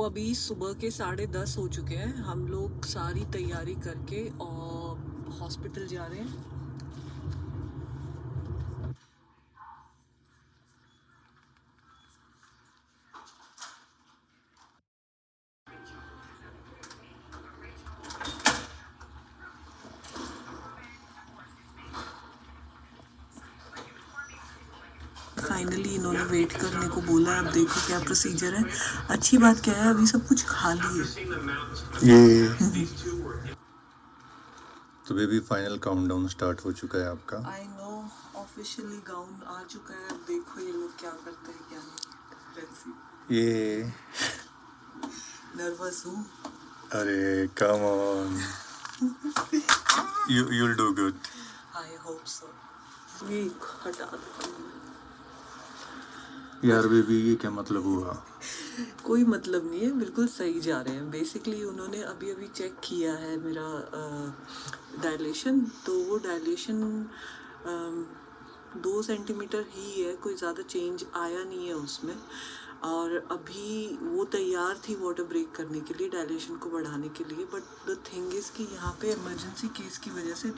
अभी सुबह के 10:30 हो चुके हैं। हम लोग सारी तैयारी करके और हॉस्पिटल जा रहे हैं। फाइनली इन्होंने वेट करने को बोला है। अब देखो क्या प्रोसीजर है। अच्छी बात क्या है, अभी सब कुछ खाली है। ये तो बेबी फाइनल काउंटडाउन स्टार्ट हो चुका है आपका। आई नो, ऑफिशियली गाउन आ चुका है। अब देखो ये लोग क्या करते हैं क्या नहीं। Let's see. ये नर्वस हूँ। अरे come on, you'll do good. I hope so. ये हटा दो यार बेबी ये क्या मतलब हुआ? कोई मतलब नहीं है, बिल्कुल सही जा रहे हैं। बेसिकली उन्होंने अभी अभी चेक किया है मेरा डायलेशन। तो वो डायलेशन 2 सेंटीमीटर ही है, कोई ज़्यादा चेंज आया नहीं है उसमें। और अभी वो तैयार थी वाटर ब्रेक करने के लिए, डायलेशन को बढ़ाने के लिए। बट द थिंग इज़ कि यहाँ पे इमरजेंसी केस की वजह से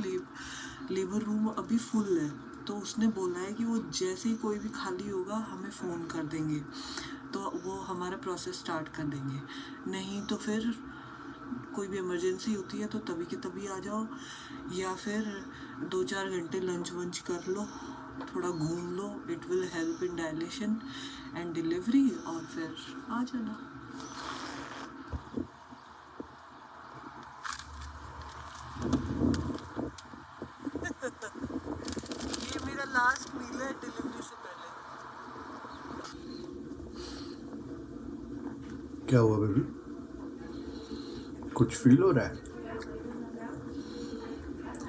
लेबर रूम अभी फुल है। तो उसने बोला है कि वो जैसे ही कोई भी खाली होगा हमें फ़ोन कर देंगे, तो वो हमारा प्रोसेस स्टार्ट कर देंगे। नहीं तो फिर कोई भी इमरजेंसी होती है तो तभी के तभी आ जाओ, या फिर 2-4 घंटे लंच वंच कर लो, थोड़ा घूम लो। It will help in dilation and delivery, और फिर आ जाना। ये मेरा लास्ट मील है डिलीवरी से पहले। क्या हुआ बेबी? कुछ फील हो रहा है?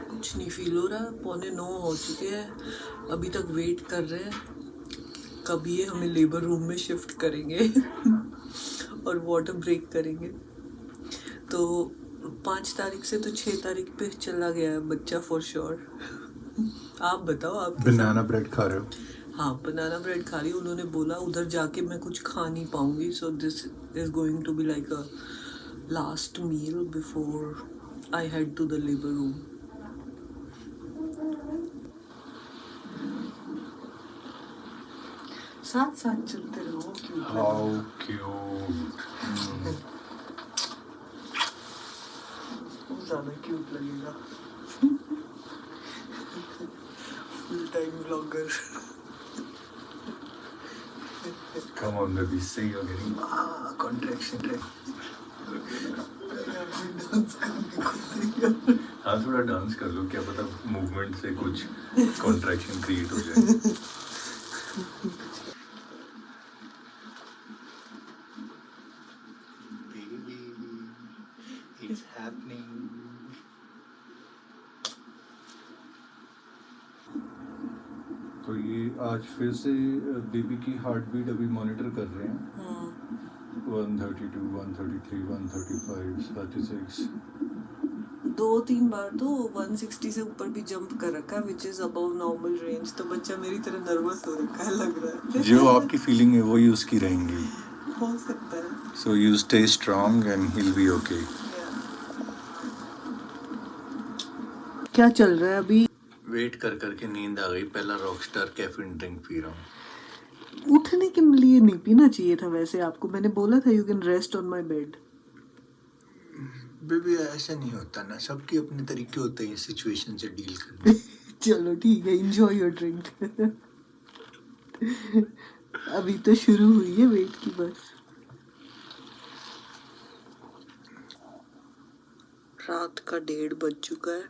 कुछ नहीं फील हो रहा। 8:45 हो चुके हैं, अभी तक वेट कर रहे हैं कब ये हमें लेबर रूम में शिफ्ट करेंगे और वाटर ब्रेक करेंगे। तो 5 तारीख से तो 6 तारीख पे चला गया है बच्चा फॉर श्योर। आप बताओ आप बनाना ब्रेड खा रहे हो? हाँ, बनाना ब्रेड खा रही हूँ। उन्होंने बोला उधर जाके मैं कुछ खा नहीं पाऊंगी, so this is going to be like a last meal before I head to the labour room. साथ साथ चलते रहो। How cute. ज़्यादा क्यूट लगेगा। Full time blogger. Come on baby, say you're getting contraction. हाँ थोड़ा डांस कर लो, क्या पता मूवमेंट से कुछ कॉन्ट्रैक्शन क्रिएट हो जाए। It's happening. तो ये आज फिर से बेबी की हार्ट बीट अभी मॉनिटर कर रहे हैं। 132, 133, 135, 36। 2-3 बार तो 160 से ऊपर भी जंप कर रखा है, which is above normal range. तो बच्चा मेरी तरह नर्वस हो रखा है लग रहा है। जो आपकी फीलिंग है वही उसकी रहेंगी। हो सकता है। So you stay strong and he'll be okay. क्या चल रहा है अभी? वेट कर करके नींद आ गई। पहला रॉकस्टार कैफीन ड्रिंक पी रहा हूँ। उठने के लिए नहीं पीना चाहिए था वैसे आपको। मैंने बोला था you can rest on my bed. Baby ऐसा नहीं होता ना, सबके अपने तरीके होते हैं सिचुएशन से डील करने। चलो ठीक है, एंजॉय योर ड्रिंक। अभी तो शुरू हुई है वेट की बस। रात का 1:30 बज चुका है,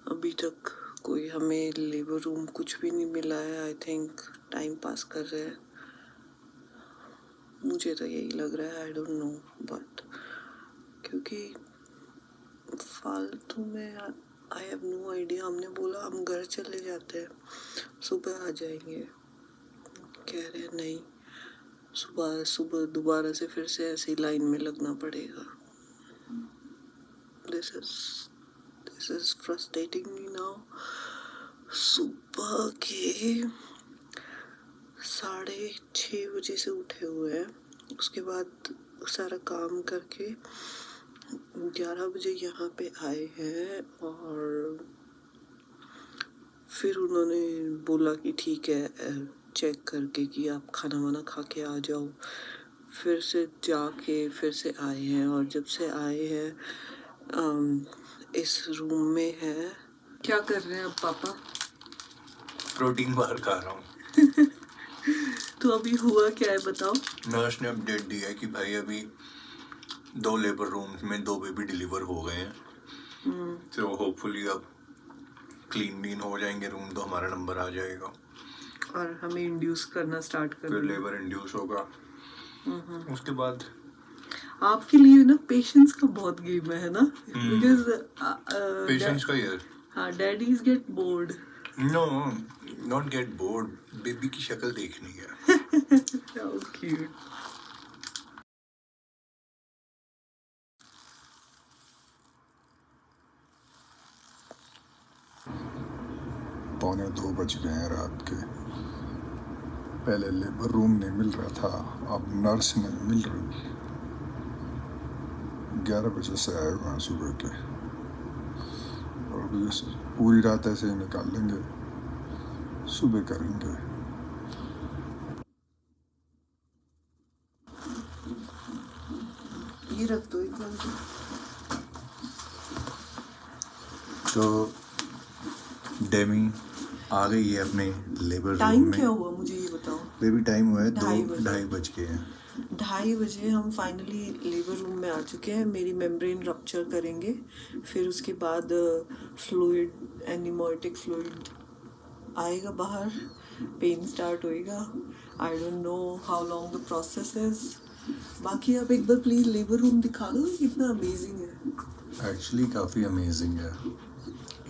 अभी तक कोई हमें लेबर रूम कुछ भी नहीं मिला है। आई थिंक टाइम पास कर रहे हैं, मुझे तो यही लग रहा है। आई डोंट नो, बट क्योंकि फालतू में आई हैव नो आइडिया। हमने बोला हम घर चले जाते हैं, सुबह आ जाएंगे। कह रहे हैं नहीं, सुबह दोबारा से फिर से ऐसी लाइन में लगना पड़ेगा। This is frustrating me now. सुबह के 6:30 बजे से उठे हुए हैं, उसके बाद सारा काम करके 11 बजे यहाँ पे आए हैं और फिर उन्होंने बोला कि ठीक है चेक करके कि आप खाना वाना खा के आ जाओ। फिर से जाके फिर से आए हैं और जब से आए हैं इस रूम में है। क्या कर रहे हैं अब पापा? प्रोटीन बार खा रहा हूँ। तो अभी हुआ क्या है बताओ? नर्स ने अपडेट दिया है कि भाई अभी 2 लेबर रूम्स में 2 बेबी डिलीवर हो गए हैं। तो होपफुली अब क्लीन हो जाएंगे रूम तो हमारा नंबर आ जाएगा और हमें इंड्यूस करना स्टार्ट कर फिर लेबर इंड्यूस होगा। उसके बाद आपके लिए ना पेशेंस का बहुत गेम है ना? बिकॉज पेशेंस का ईयर। हाँ, daddies get bored. No, not get bored, baby की शक्ल देखनी है। How cute. पौने 2 बज गए हैं रात के। पहले लेबर रूम नहीं मिल रहा था, अब नर्स नहीं मिल रही। 11 बजे से आए हुए हैं सुबह के और अभी पूरी रात ऐसे ही निकाल लेंगे, सुबह करेंगे। ये रख दो एक बार। तो डेमी आ गई है अपने लेबर रूम टाइम में। क्या हुआ मुझे ये बताओ? बेबी टाइम हुआ है 2:30 बज के हैं। 2:30 बजे हम फाइनली लेबर रूम में आ चुके हैं। मेरी मेम्ब्रेन रप्चर करेंगे, फिर उसके बाद फ्लूइड, एनिमोटिक फ्लूइड आएगा बाहर, पेन स्टार्ट होएगा। I don't know how long the process is. बाकी आप एक बार प्लीज लेबर रूम दिखा दो, कितना अमेजिंग है। एक्चुअली काफ़ी अमेजिंग है।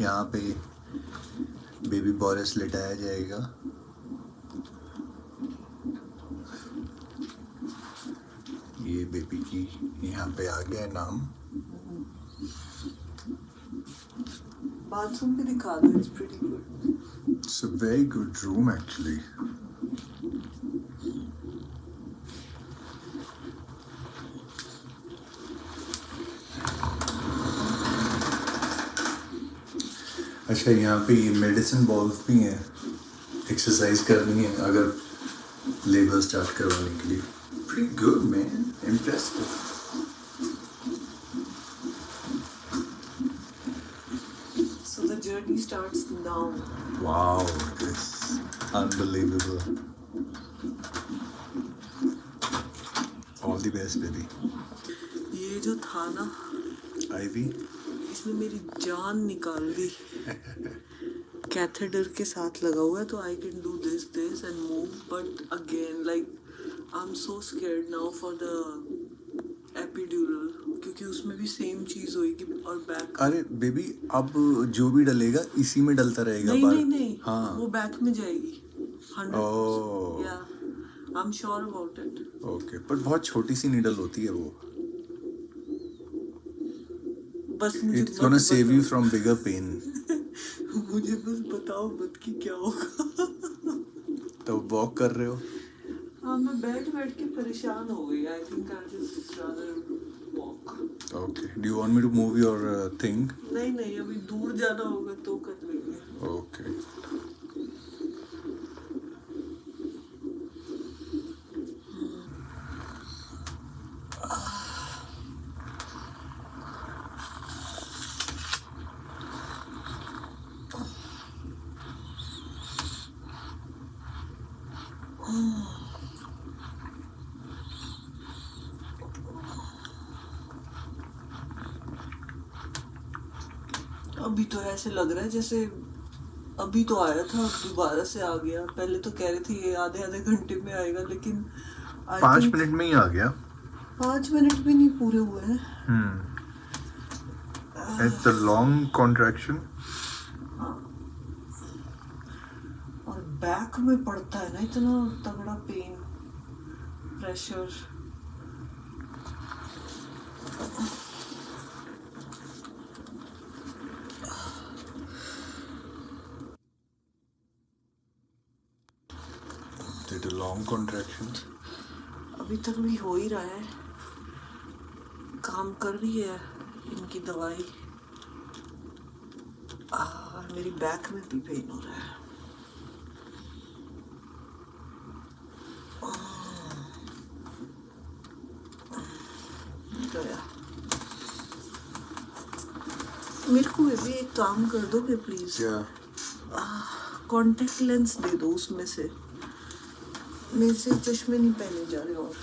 यहाँ पे बेबी बोरिस लिटाया जाएगा। ये बेबी की यहाँ पे आ गया नाम। बाथरूम भी दिखा दो, it's pretty good. It's a very good room actually. अच्छा, यहाँ पे ये मेडिसिन बॉल्स भी हैं, एक्सरसाइज करनी है अगर लेबर स्टार्ट करवाने के लिए। Pretty good man, impressive. So the journey starts now. Wow, it's unbelievable. All the best, baby. ये जो था ना, Ivy? इसने मेरी जान निकाल दी। कैथेटर के साथ लगा हुआ है तो I can do this and move, but again like I am so scared now for the epidural, क्योंकि उसमें भी सेम चीज होगी और बैक। अरे बेबी, अब जो भी डलेगा इसी में डलता रहेगा। नहीं, हाँ, वो बैक में जाएगी 100%। ओह, या I am sure about it. Okay, पर बहुत छोटी सी नीडल होती है वो। बस मुझे It's gonna save you from bigger pain. मुझे बस बताओ मत कि क्या होगा। तो वॉक कर रहे हो? हाँ, मैं बैठ के परेशान हो गई। I think I just rather walk. Okay. Do you want me to move your thing? नहीं, अभी दूर जाना होगा तो कर लेंगे। Okay. अभी तो ऐसे लग रहा है जैसे अभी तो आया था, दोबारा से आ गया। पहले तो कह रहे थे ये आधे घंटे में आएगा, लेकिन 5 मिनट में ही आ गया। 5 मिनट भी नहीं पूरे हुए हैं। It's a long contraction. और बैक में पड़ता है ना इतना तगड़ा pain, pressure. Did a long contraction. अभी तक भी हो ही रहा है। काम कर रही है इनकी दवाई। मेरी बैक में भी पेन हो रहा है। गया। मेरे को भी एक काम कर दोगे प्लीज? क्या? कॉन्टेक्ट लेंस दे दो उसमें से, मेरे से चश्मे नहीं पहने जा रहे। और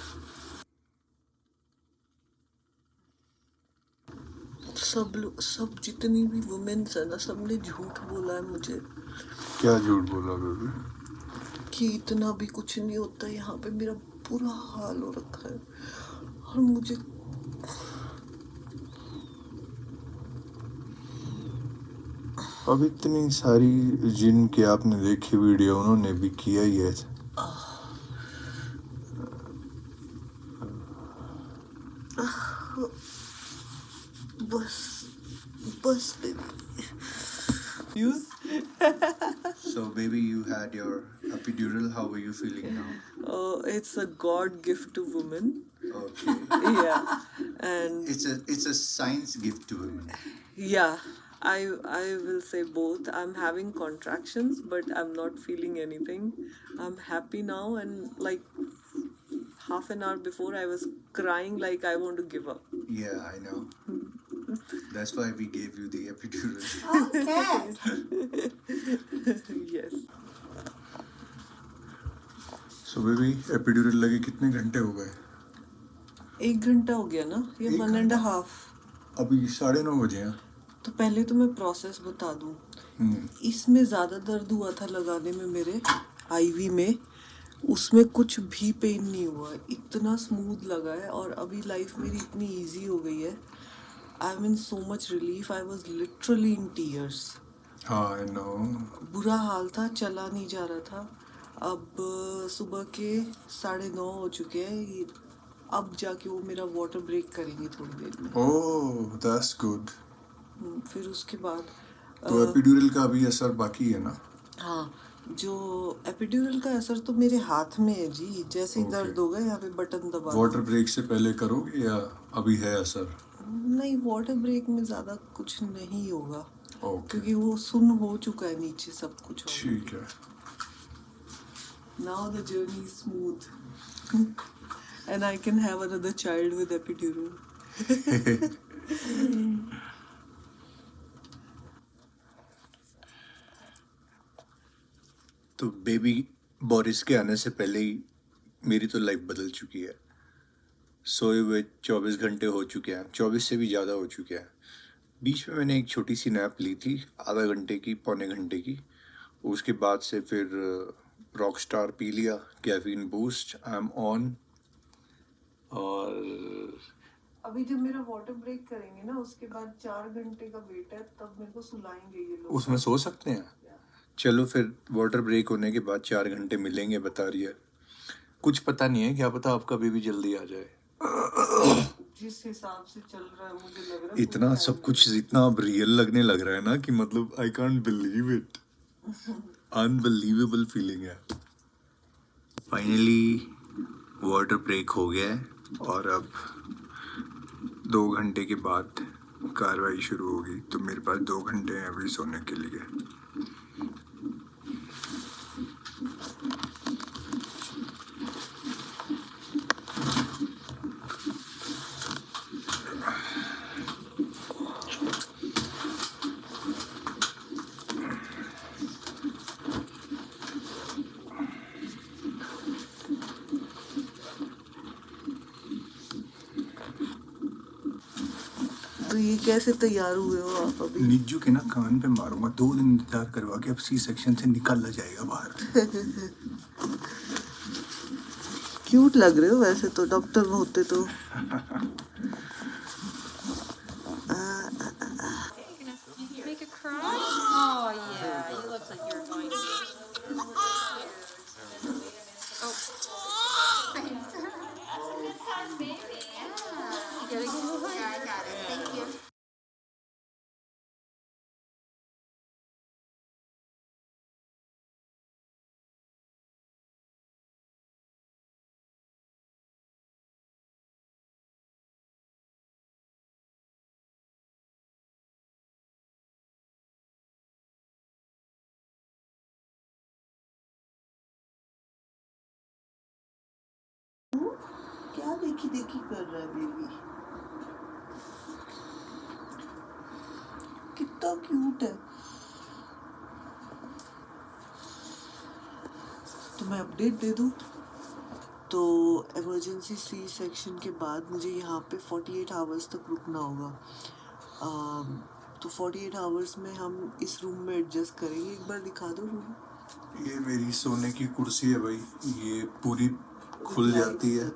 सब जितनी भी वुमेन्स है ना, सबने झूठ बोला है मुझे क्या झूठ बोला बेबी? कि इतना भी कुछ नहीं होता यहाँ पे। मेरा बुरा हाल हो रखा है और मुझे अब इतनी सारी जिनकी आपने देखी वीडियो उन्होंने भी किया ही है। बस बस baby use. So baby, you had your epidural. How are you feeling now? It's a God gift to women. Okay. Yeah, and It's a science gift to women. yeah, I will say both. I'm having contractions, but I'm not feeling anything. I'm happy now, and like half an hour before, I was crying like I want to give up. Yeah, I know. That's why we gave you the epidural. Yes. So baby epidural लगे कितने घंटे हो गए? 1 घंटा हो गया ना, ये 1.5। अभी 9:30 बजे हैं। तो पहले तो मैं प्रोसेस बता दूं। इसमें ज़्यादा दर्द हुआ था लगाने में, मेरे आईवी में। उसमें कुछ भी पेन नहीं हुआ, इतना स्मूथ लगा है। और अभी लाइफ मेरी इतनी इजी हो गई है। I mean so much relief. I was literally in tears. हाँ आई नो। बुरा हाल था, चला नहीं जा रहा था। अब सुबह के 9:30 हो चुके हैं। अब जाके वो मेरा वाटर ब्रेक करेंगे थोड़ी देर में। Oh that's good. फिर उसके बाद तो एपिड्यूरल का अभी असर बाकी है ना? हाँ, जो एपिड्यूरल का असर तो मेरे हाथ में है जी। जैसे ही दर्द होगा यहाँ पे बटन दबा दो। वाटर ब्रेक से पहले करोगे या अभी है असर? नहीं, वाटर ब्रेक में ज़्यादा कुछ नहीं होगा। ओके क्योंकि वो सुन हो चुका है नीचे सब कुछ। ठीक है। Now the journey is smooth. And I can have another child with epidural. तो बेबी बोरिस के आने से पहले ही मेरी तो लाइफ बदल चुकी है। सोए हुए 24 घंटे हो चुके हैं, 24 से भी ज़्यादा हो चुके हैं। बीच में मैंने एक छोटी सी नैप ली थी, आधा घंटे की, पौने घंटे की। उसके बाद से फिर रॉक स्टार पी लिया, caffeine boost, I am on. और अभी जब मेरा वाटर ब्रेक करेंगे ना, उसके बाद 4 घंटे का वेट है, तब मेरे को सुलाएंगे ये लोग। उसमें सो सकते हैं? चलो फिर वाटर ब्रेक होने के बाद 4 घंटे मिलेंगे, बता रही है। कुछ पता नहीं है, क्या पता आपका बेबी जल्दी आ जाए। जिस हिसाब से चल रहा है मुझे लग रहा है इतना सब कुछ इतना अब रियल लगने लग रहा है ना कि मतलब I can't believe it. Unbelievable feeling है। फाइनली वाटर ब्रेक हो गया है और अब 2 घंटे के बाद कार्रवाई शुरू होगी। तो मेरे पास 2 घंटे हैं अभी सोने के लिए। तो ये कैसे तैयार हुए हो आप अभी? निज्जू के ना कान पे मारूंगा, 2 दिन इंतजार करवा के अब सी सेक्शन से निकल जाएगा बाहर। क्यूट लग रहे हो वैसे तो, डॉक्टर होते तो। Make it cry? Oh yeah, you look like you're going to. क्या देखी देखी कर रहा है बेबी, कितना क्यूट है। तो मैं अपडेट दे दूं तो इमरजेंसी सी सेक्शन के बाद मुझे यहाँ पे 48 आवर्स तक रुकना होगा। तो 48 आवर्स में हम इस रूम में एडजस्ट करेंगे। एक बार दिखा दो रूम। ये मेरी सोने की कुर्सी है भाई, ये पूरी खुल जाती है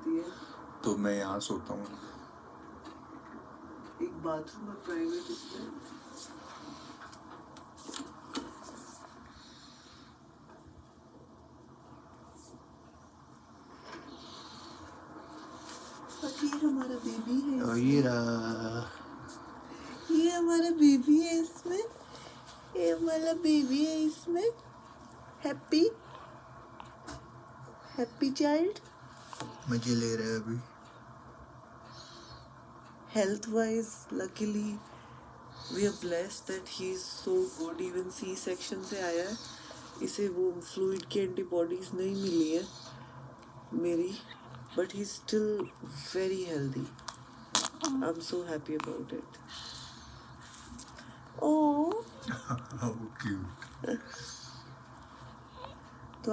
तो मैं यहाँ सोता हूँ। एक बाथरूम है प्राइवेट इसमें। और ये हमारा बेबी है ये हमारा बेबी है इसमें, ये हमारा बेबी है इसमें। Happy happy child. मजे ले रहा है अभी। Health wise, luckily we are blessed that he is so good. Even C section से आया है, इसे वो fluid की antibodies नहीं मिली है मेरी, but he's still very healthy. I'm so happy about it. Oh, How cute. तो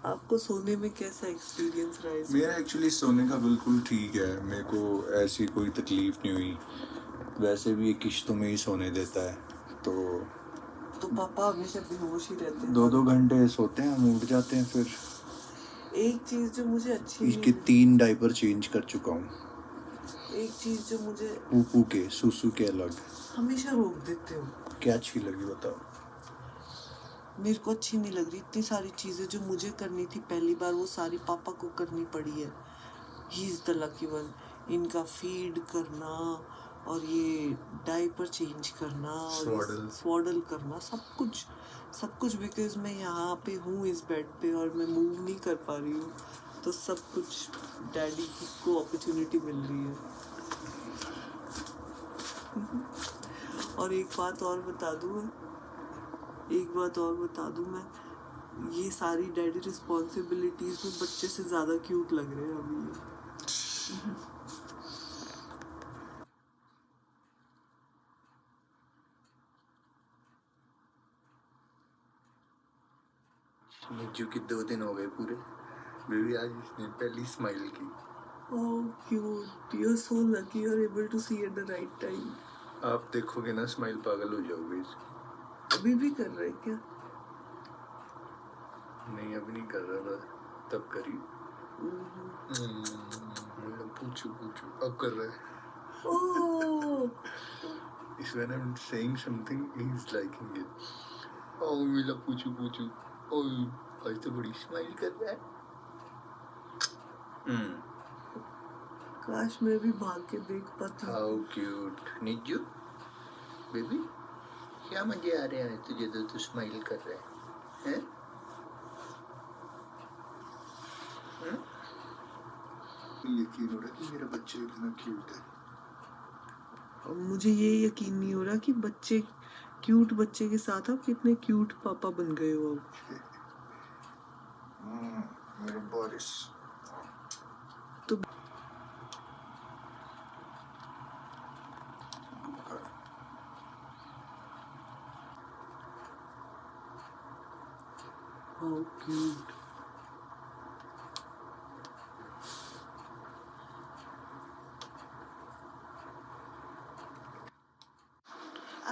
आपको सोने में कैसा एक्सपीरियंस रहा है? मेरा एक्चुअली सोने का बिल्कुल ठीक है, मेरे को ऐसी कोई तकलीफ नहीं हुई। वैसे भी ये किश्तों में ही सोने देता है तो पापा हमेशा बेहोश ही रहते हैं। 2-2 घंटे सोते हैं, हम उठ जाते हैं। फिर एक चीज जो मुझे अच्छी इसके 3 डायपर चेंज कर चुका हूँ। एक चीज जो मुझे पूपू के सुसु के अलग। हमेशा रोक देते हो। क्या अच्छी लगी बताओ? मेरे को अच्छी नहीं लग रही। इतनी सारी चीज़ें जो मुझे करनी थी पहली बार, वो सारी पापा को करनी पड़ी है। He is the lucky one. इनका फीड करना और ये डायपर चेंज करना और स्वाडल करना, सब कुछ बिकॉज मैं यहाँ पे हूँ इस बेड पे और मैं मूव नहीं कर पा रही हूँ, तो सब कुछ डैडी को अपॉर्चुनिटी मिल रही है। और एक बात और बता दूँ मैं, ये सारी डैडी रिस्पॉन्सिबिलिटीज में बच्चे से ज़्यादा क्यूट लग रहे हैं अभी। निज्जू की 2 दिन हो गए पूरे, बेबी आज इसने पहली स्माइल की। Oh cute, you're so lucky you're able to see at the right time. आप देखोगे ना स्माइल पागल हो जाओगे इसकी। अभी भी कर रहे क्या? नहीं अभी नहीं कर रहा था, तब करी। पूछू अब कर रहा है। Oh, Is when I'm saying something, he's liking it. Oh मेरा पूछू oh आज तो बड़ी स्माइल कर रहा है। काश मैं भी भाग के देख पाती। How cute, निज्जू बेबी, क्या मजे आ रहे हैं तुझे तो तू स्माइल कर रहा है? यकीन हो रहा है कि मेरा बच्चा इतना क्यूट है। और मुझे ये यकीन नहीं हो रहा कि क्यूट बच्चे के साथ आप कितने क्यूट पापा बन गए हो अब। मेरा बोरिस तो हाउ क्यूट।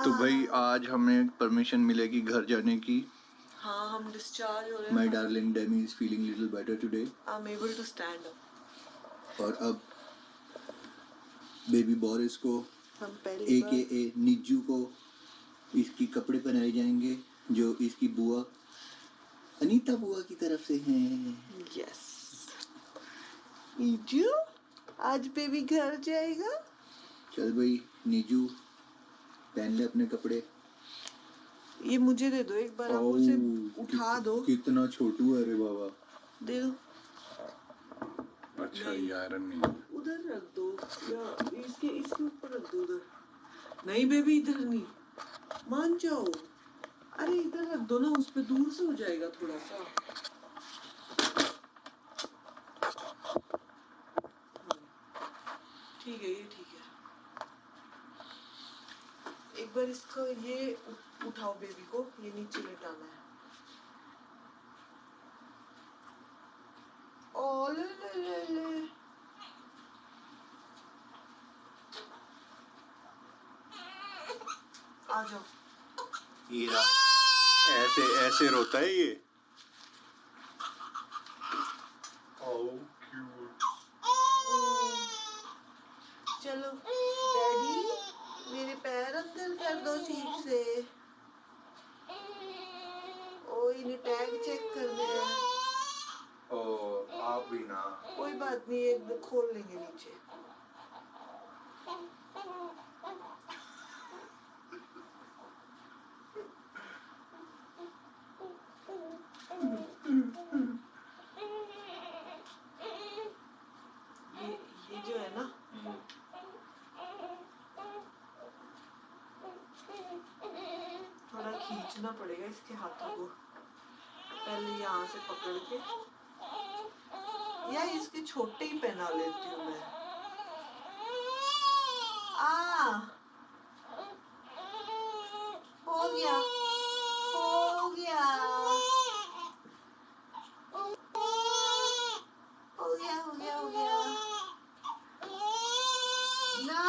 तो भाई आज हमें परमिशन मिलेगी घर जाने की। हाँ, हम डिस्चार्ज हो रहे हैं। My darling Demi is feeling little better today. I am able to stand up. और अब बेबी बोरिस को हम पहली बार AKA निज्जू को इसकी कपड़े पहनाए जाएंगे जो इसकी बुआ अनीता बुआ की तरफ से हैं। यस निज्जू, आज बेबी घर जाएगा। चल भाई निज्जू पहन ले अपने कपड़े। ये मुझे दे दो एक बार, आप उसे उठा दो। कितना छोटू है रे बाबा। दे दो। अच्छा यार नहीं, उधर रख दो या इसके ऊपर रख दो। उधर नहीं बेबी, इधर नहीं, मान जाओ। अरे इधर रख दो ना, उस पे दूर से हो जाएगा थोड़ा सा। ठीक है, ये ठीक है। एक बार इसको ये उठाओ, बेबी को ये नीचे लेटाना है। ओ ले ले ले ले, आ जाओ। हीरा ऐसे ऐसे रोता है ये। चलो डैडी, मेरे पैर अंदर कर दो सीट से। ओ इन्हें टैग चेक करने हैं। ओ आप भी ना। कोई बात नहीं, एक खोल लेंगे नीचे। ये जो है ना, थोड़ा खींचना पड़ेगा इसके हाथों को। पहले यहाँ से पकड़ के, या इसके छोटे ही पहना लेती हूँ मैं। हो गया, हो गया, हो गया, हो गया, हो गया ना।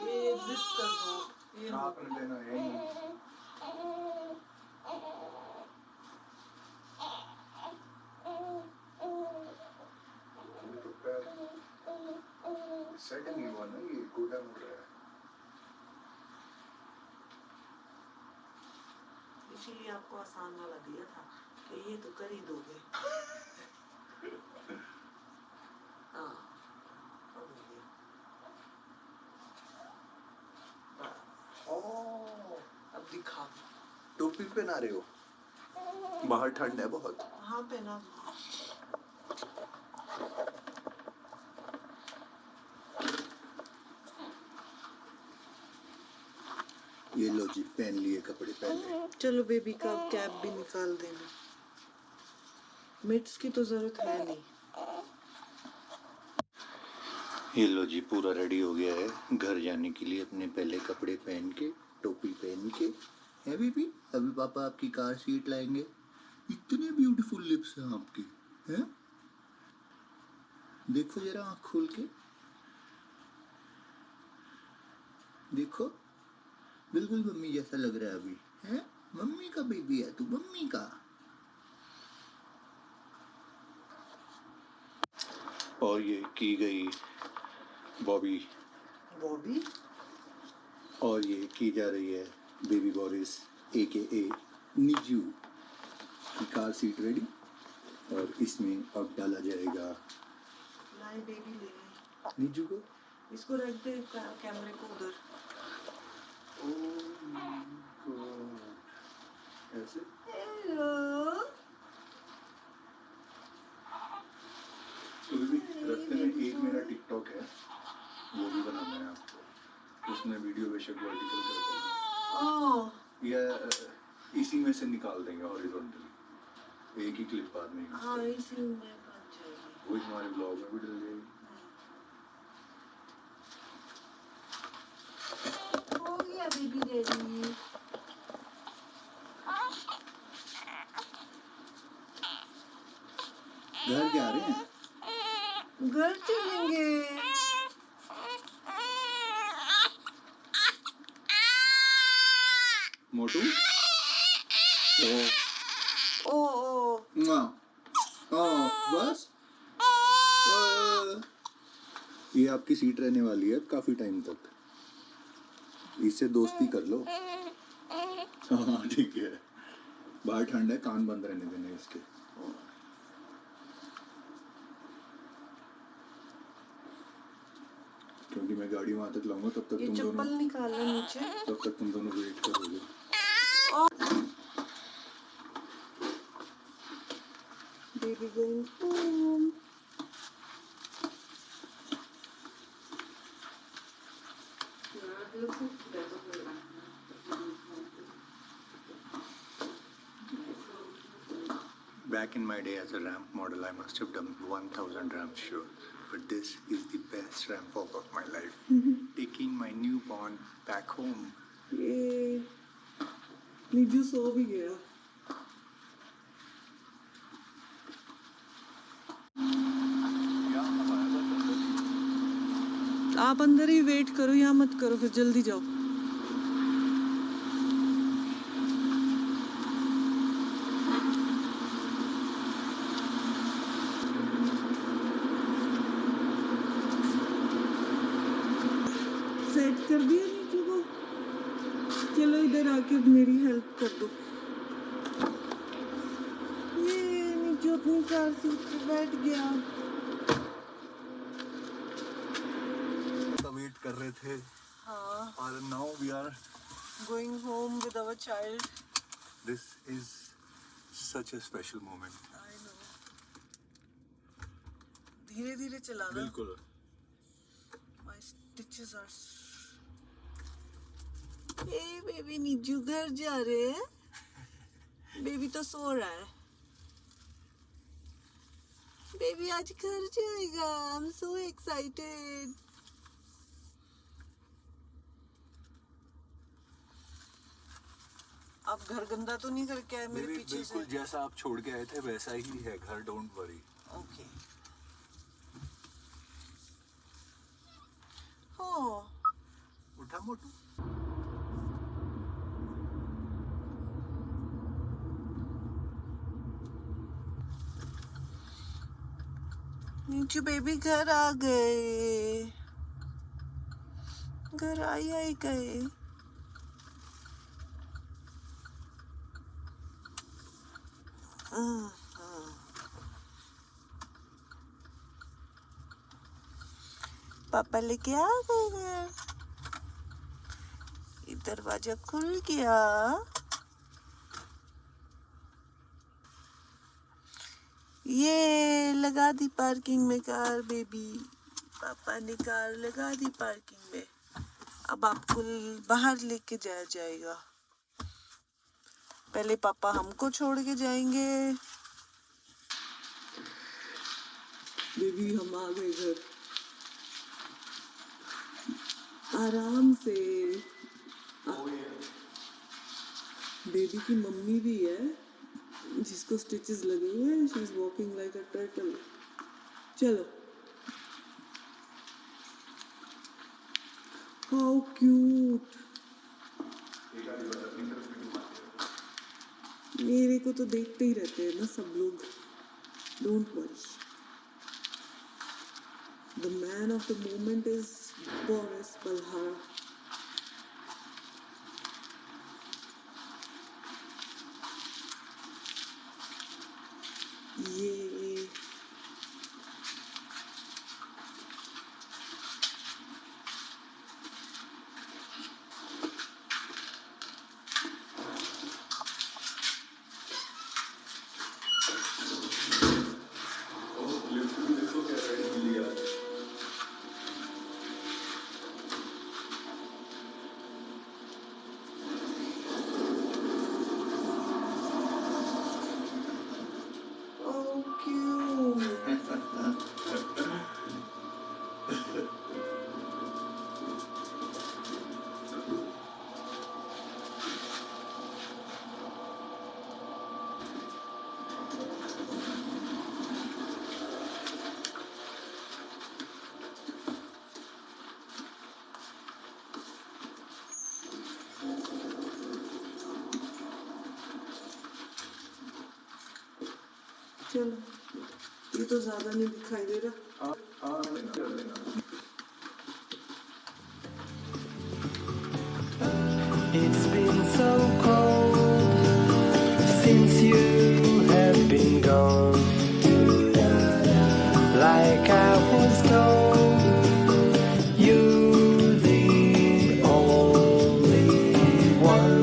ये जिप कर दो, ये आपने देना है नहीं। सेट नहीं हुआ ना, ये गोला मुड़ रहा है। इसीलिए आपको आसान वाला दिया था कि ये तो कर ही दोगे। हाँ, अब हो गया। अब दिखा दो। टोपी पहना रहे हो? बाहर ठंड है बहुत। हाँ पहना। ये लो जी, पहन लिए कपड़े, पहन लिए। चलो बेबी का कैप भी निकाल देना। मिट्स की तो जरूरत है नहीं। ये लो जी, पूरा रेडी हो गया है घर जाने के लिए। अपने पहले कपड़े पहन के, टोपी पहन के, है बेबी? अभी पापा आपकी कार सीट लाएंगे। इतने ब्यूटीफुल लिप्स हैं आपकी, हैं? देखो जरा आँख खोल के देखो, बिल्कुल मम्मी जैसा लग रहा है अभी, है? मम्मी का बेबी है तू, मम्मी का। और ये की गई बॉबी, बॉबी, और ये की जा रही है बेबी बोरिस AKA निजू की कार सीट रेडी। और इसमें अब डाला जाएगा लाए बेबी ले गई। निजू को। इसको रख दे कैमरे को उधर। ऐसे हेलो। तो भी रखते में एक मेरा टिकटॉक है, वो भी बनाना है आपको। उसमें वीडियो बेशक वर्टिकल कर देना, या इसी में से निकाल देंगे हॉरिजॉन्टली, एक ही क्लिप बाद में। हाँ इसी में बन जाएगी। वो हमारे ब्लॉग में भी डल जाएगी। हो गया बेबी रेडी। घर जा रहे हैं, घर चलेंगे। मोटू। ओ ओ बस ये आपकी सीट रहने वाली है काफी टाइम तक, इससे दोस्ती कर लो। हाँ ठीक है, बाहर ठंड है, कान बंद रहने देने इसके। क्योंकि मैं गाड़ी वहां तक लाऊंगा, तब तक ये तुम चप्पल दोनों निकालो नीचे। तब तक तुम दोनों वेट करोगे। Baby going home. back in my day as a ramp model, I must have done 1000 ramps, sure. But this is the best ramp walk of my life. Taking my newborn back home. ये नीजू सो भी गया। आप अंदर ही wait करो, यहाँ मत करो, फिर जल्दी जाओ। सेट कर दिया नीचे को। चलो इधर आके मेरी हेल्प कर दो। ये नीचे अपनी कार सीट पे बैठ गया। वेट कर रहे थे। हाँ। और now we are Going home with our child. This is such a special moment. I know. धीरे धीरे चलाना। बिल्कुल। My stitches are. A baby नीजू घर जा रहे हैं। बेबी तो सो रहा है। बेबी आज घर जाएगा। I'm so excited. आप घर गंदा तो नहीं करके आए मेरे पीछे से? बिल्कुल जैसा आप छोड़ के आए थे वैसा ही है घर, डोंट वरी। ओके। हाँ। उठा मोटू। नीचू बेबी घर आ गए। घर आई गए। पापा लेके आ गए। ये दरवाजा खुल गया। ये लगा दी पार्किंग में कार बेबी। पापा ने कार लगा दी पार्किंग में। अब आपको बाहर लेके जाया जाएगा। पहले पापा हमको छोड़ के जाएंगे। बेबी हम आ गए घर। आराम से। बेबी की मम्मी भी है जिसको स्टिचेस लगे हुए हैं। She is walking like a turtle. चलो। How cute. मेरे को तो देखते ही रहते हैं ना सब लोग। Don't worry. The man of the moment is Boris Balhara. ये चलो। ये तो ज्यादा नहीं दिखाई दे रहा। It's been so cold since you have been gone. Like I was told, you're the only one.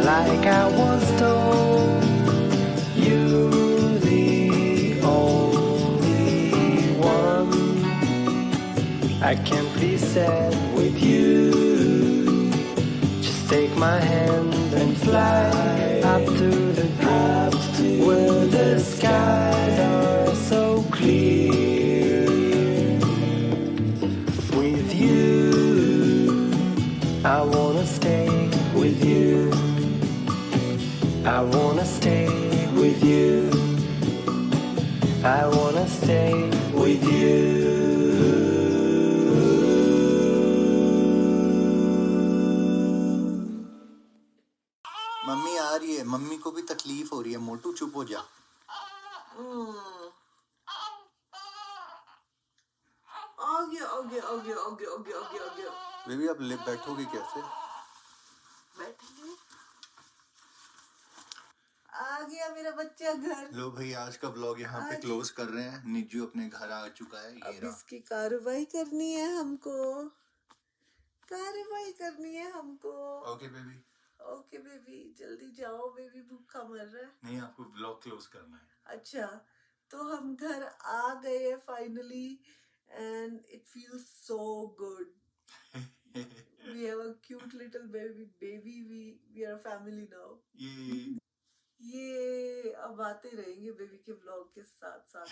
like I was told. You're the only one I can't be sad with you. Just take my hand and fly up to the top where the skies are so clear. With you, I wanna stay with you. I wanna stay with you. I wanna stay with you. Mummy आ रही है, mummy को भी तकलीफ हो रही है। मोटू चुप हो जा। आ गया। बेबी आप ले बैठोगे कैसे? बैठेंगे। आ गया मेरा बच्चा घर। लो भाई, आज का व्लॉग यहाँ पे क्लोज कर रहे हैं। निज्जू अपने घर आ चुका है। ये अब रहा। इसकी कार्रवाई करनी है हमको। Okay baby. ओके बेबी, जल्दी जाओ, बेबी भूखा मर रहा है। नहीं, आपको व्लॉग क्लोज करना है। अच्छा, तो हम घर आ गए finally and it feels so good. We have a cute little baby. We are a family now. ये अब आते रहेंगे बेबी के व्लॉग के साथ साथ।